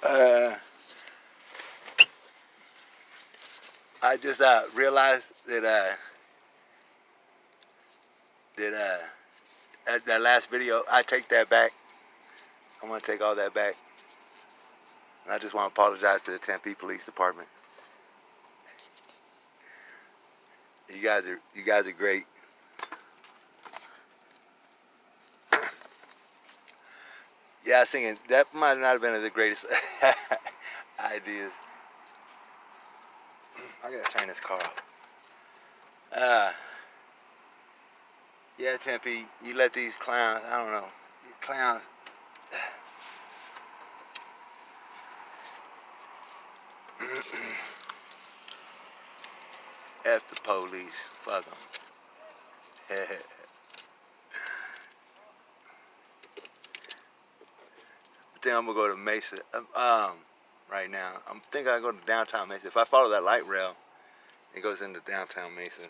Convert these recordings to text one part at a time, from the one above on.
I just realized that at that last video, I take that back. I'm gonna take all that back. And I just want to apologize to the Tempe Police Department. You guys are great. Yeah, I was thinking that might not have been the greatest ideas. I gotta turn this car off. Yeah, Tempe, you let these clowns, I don't know, clowns. F the police, fuck them. I think I'm gonna go to Mesa right now. I'm thinking I go to downtown Mesa. If I follow that light rail, it goes into downtown Mesa.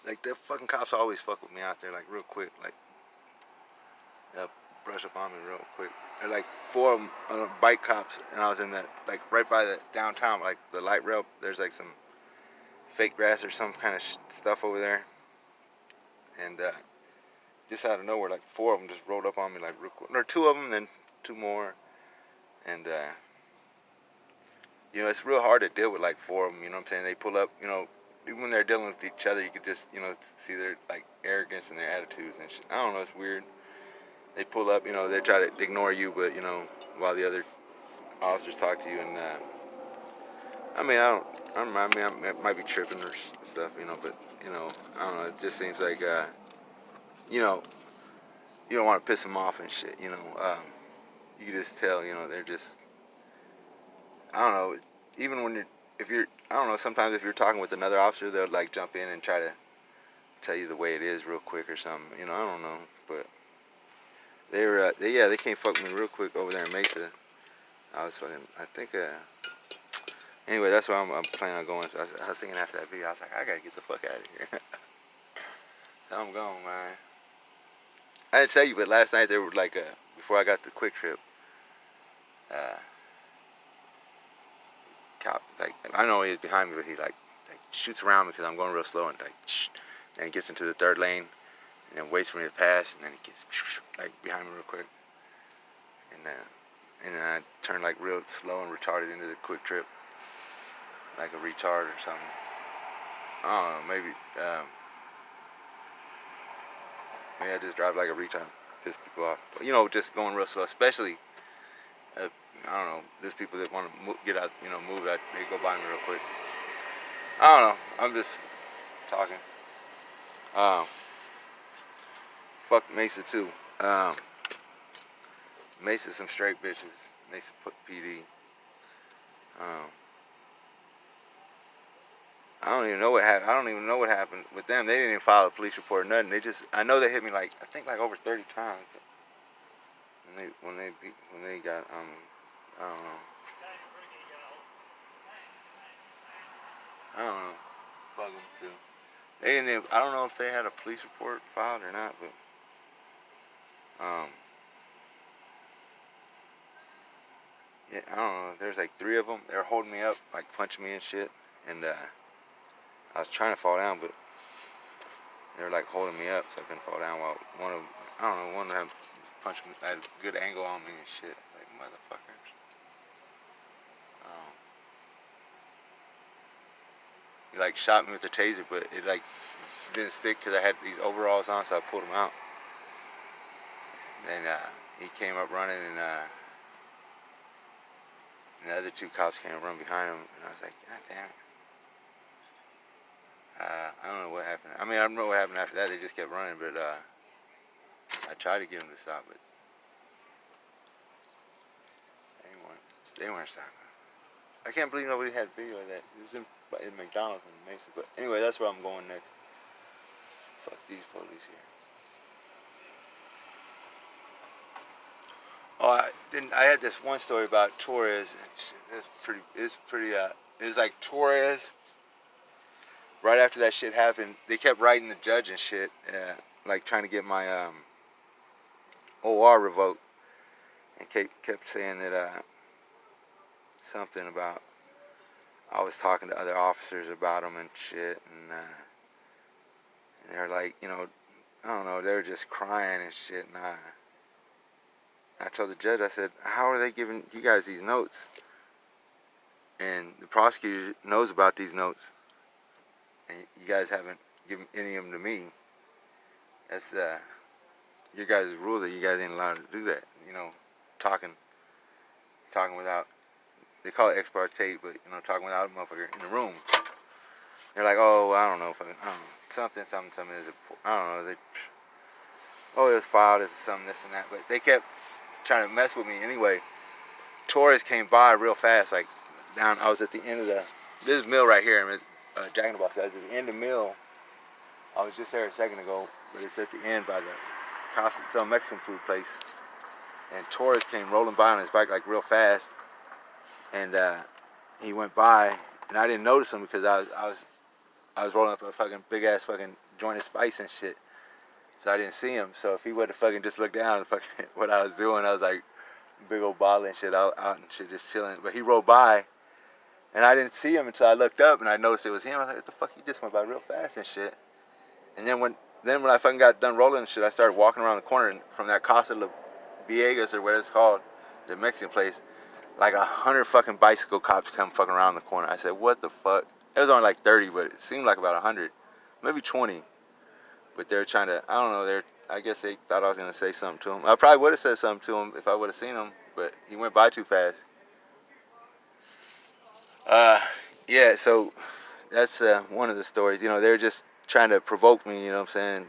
Like, the fucking cops always fuck with me out there, like, real quick. Like, they'll brush up on me real quick. They're like 4 of them, bike cops, and I was in that, like, right by the downtown, like, the light rail. There's, like, some fake grass or some kind of stuff over there. And just out of nowhere, like, 4 of them just rolled up on me, like, real quick. Or 2 of them, then 2 more. And, you know, it's real hard to deal with, like, 4 of them, you know what I'm saying? They pull up, you know, even when they're dealing with each other, you could just, you know, see their, like, arrogance and their attitudes and shit. I don't know, it's weird. They pull up, you know, they try to ignore you, but, you know, while the other officers talk to you. And, I mean, I might be tripping or stuff, you know, but, you know, I don't know, it just seems like, you know, you don't want to piss them off and shit, you know. You can just tell, you know, they're just, I don't know, even when I don't know, sometimes if you're talking with another officer, they'll, like, jump in and try to tell you the way it is real quick or something, you know, I don't know, but they came fuck me real quick over there in Mesa. I think, anyway, that's why I'm planning on going. So I was thinking after that video, I was like, I gotta get the fuck out of here. So I'm gone, man. I didn't tell you, but last night, they were like, before I got the quick trip, cop, like, I know he was behind me, but he like shoots around me because I'm going real slow, and like, then he gets into the 3rd lane, and then waits for me to pass, and then he gets like behind me real quick, and then I turn like real slow and retarded into the quick trip, like a retard or something. I don't know, maybe I just drive like a retard, piss people off. But, you know, just going real slow, especially, I don't know, there's people that want to get out, you know, move out, they go by me real quick. I don't know, I'm just talking. Fuck Mesa too. Mesa some straight bitches. Mesa put PD. I don't even know what happened. I don't even know what happened with them. They didn't even file a police report or nothing. They just, I know they hit me like, I think like over 30 times. When they got, I don't know. I don't know. Fuck them too. They didn't even, I don't know if they had a police report filed or not, but, yeah, I don't know. There's like 3 of them. They were holding me up, like punching me and shit. And, I was trying to fall down, but they were like holding me up so I couldn't fall down, while one of them punched me at a good angle on me and shit. Like, motherfuckers. He like shot me with the taser, but it like didn't stick because I had these overalls on, so I pulled them out. And then he came up running, and the other 2 cops came and run behind him, and I was like, God damn it. I don't know what happened. I mean, I don't know what happened after that. They just kept running, but I tried to get them to stop, but they weren't stopping. I can't believe nobody had video of that. This is in McDonald's in Mesa. But anyway, that's where I'm going next. Fuck these police here. Oh, I had this one story about Torres. It's pretty, it's like Torres, right after that shit happened, they kept writing the judge and shit, like trying to get my OR revoked, and kept saying that something about, I was talking to other officers about them and shit, and they're like, you know, I don't know, they were just crying and shit, and I told the judge, I said, how are they giving you guys these notes? And the prosecutor knows about these notes, and you guys haven't given any of them to me. That's your guys' rule that you guys ain't allowed to do that. You know, talking without, they call it ex parte, but you know, talking without a motherfucker in the room. They're like, oh, I don't know, fucking, I don't know, something is, I don't know, oh, it was filed as something, this and that, but they kept trying to mess with me anyway. Torres came by real fast, like down. I was at the end of this mill right here. Jack in the Box. I was at the end of the mill. I was just there a second ago, but it's at the end by the Casa, some Mexican food place. And Torres came rolling by on his bike like real fast, and he went by, and I didn't notice him because I was rolling up a fucking big ass fucking joint of spice and shit. So I didn't see him. So if he would have fucking just looked down at fucking what I was doing, I was like big old bottle and shit out and shit, just chilling. But he rode by, and I didn't see him until I looked up and I noticed it was him. I was like, what the fuck? He just went by real fast and shit. And then when I fucking got done rolling and shit, I started walking around the corner, and from that Casa La Viegas or what it's called, the Mexican place, like 100 fucking bicycle cops come fucking around the corner. I said, what the fuck? It was only like 30, but it seemed like about 100, maybe 20. But they're trying to, I don't know, I guess they thought I was going to say something to him. I probably would have said something to him if I would have seen him, but he went by too fast. Yeah, so that's one of the stories. You know, they're just trying to provoke me, you know what I'm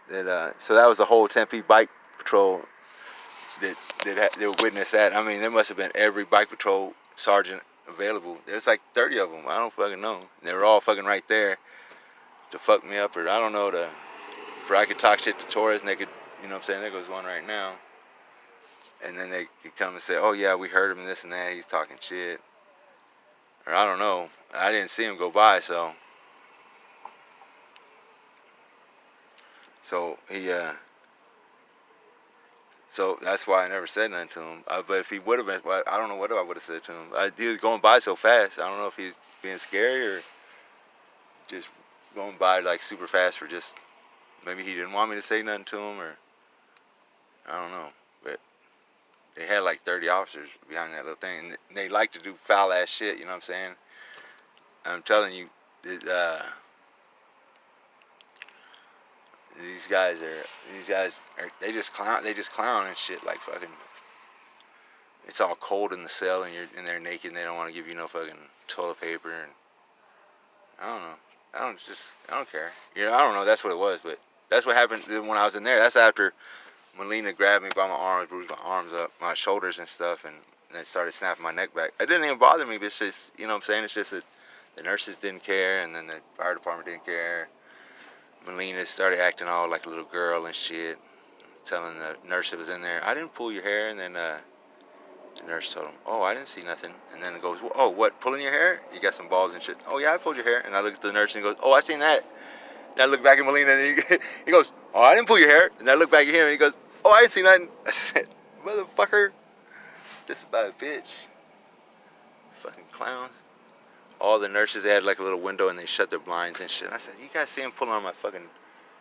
saying? So that was the whole Tempe bike patrol that witnessed that. I mean, there must have been every bike patrol sergeant available. There's like 30 of them. I don't fucking know. They were all fucking right there to fuck me up, or I don't know, for I could talk shit to Torres and they could, you know what I'm saying, there goes one right now. And then they could come and say, oh yeah, we heard him this and that, he's talking shit. Or I don't know. I didn't see him go by, so he so that's why I never said nothing to him. But if he would have been, I don't know what I would have said to him. He was going by so fast. I don't know if he's being scary or just going by like super fast for just, maybe he didn't want me to say nothing to him, or I don't know. But they had like 30 officers behind that little thing, and they like to do foul ass shit, you know what I'm saying? I'm telling you, these guys are they just clown and shit, like fucking, it's all cold in the cell and you're in there naked and they don't want to give you no fucking toilet paper, and I don't know. I don't care. You know, I don't know, that's what it was, but that's what happened when I was in there. That's after Melina grabbed me by my arms, bruised my arms up, my shoulders and stuff, and then started snapping my neck back. It didn't even bother me, but it's just, you know what I'm saying? It's just that the nurses didn't care, and then the fire department didn't care. Melina started acting all like a little girl and shit, telling the nurse that was in there, I didn't pull your hair, and then the nurse told him, oh, I didn't see nothing. And then it goes, oh, what, pulling your hair? You got some balls and shit. Oh, yeah, I pulled your hair. And I look at the nurse and he goes, oh, I seen that. And I look back at Melina and he goes, oh, I didn't pull your hair. And I look back at him and he goes, oh, I didn't see nothing. I said, motherfucker, this is about a bitch. Fucking clowns. All the nurses, they had like a little window and they shut their blinds and shit. I said, you guys see him pulling on my fucking,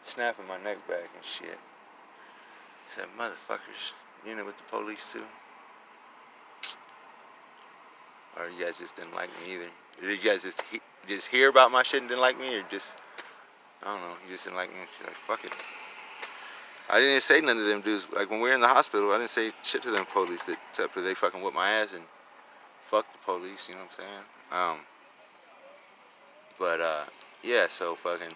snapping my neck back and shit. I said, motherfuckers, you know, with the police too? Or you guys just didn't like me either? Did you guys just hear about my shit and didn't like me, or just, I don't know, you just didn't like me? She's like, fuck it. I didn't say none to them dudes. Like when we were in the hospital, I didn't say shit to them police except for they fucking whipped my ass and fuck the police, you know what I'm saying? Yeah, so fucking,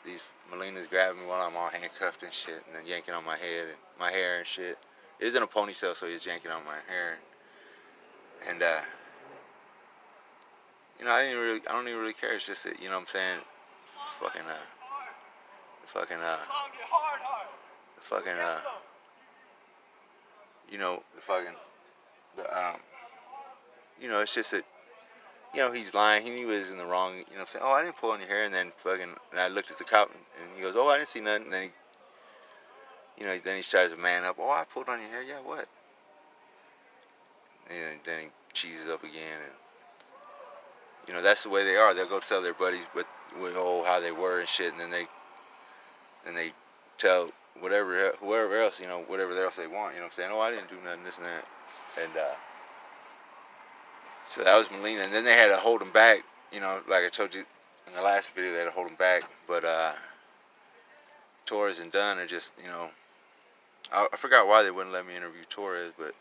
these Melina's grabbing me while I'm all handcuffed and shit, and then yanking on my head and my hair and shit. It was in a ponytail, so he's yanking on my hair. And you know, I don't even really care. It's just that, you know what I'm saying, fucking you know, you know, it's just that, you know, he's lying. He knew he was in the wrong. You know what I'm saying? Oh, I didn't pull on your hair. And then fucking, and I looked at the cop and he goes, oh, I didn't see nothing. And then he, you know, then he tries to man up. Oh, I pulled on your hair. Yeah, what? and then he cheeses up again, and that's the way they are. They'll go tell their buddies with how they were and shit, and then they tell whoever else, whatever else they want. You know what I'm saying? Oh, I didn't do nothing, this and that, and so that was Molina, and then they had to hold him back. Like I told you in the last video, they had to hold him back, but Torres and Dunn are just, I forgot why they wouldn't let me interview Torres, but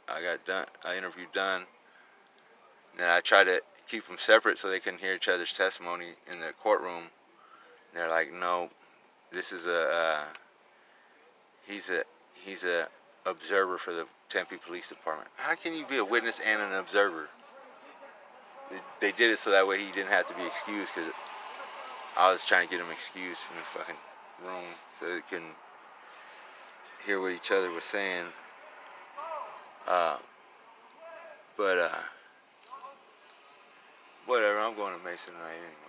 I interviewed Dunn, and then I tried to keep them separate so they couldn't hear each other's testimony in the courtroom. And they're like, no, this is he's a observer for the Tempe Police Department. How can you be a witness and an observer? They did it so that way he didn't have to be excused, because I was trying to get him excused from the fucking room so they couldn't hear what each other was saying. But whatever, I'm going to Mason tonight anyway.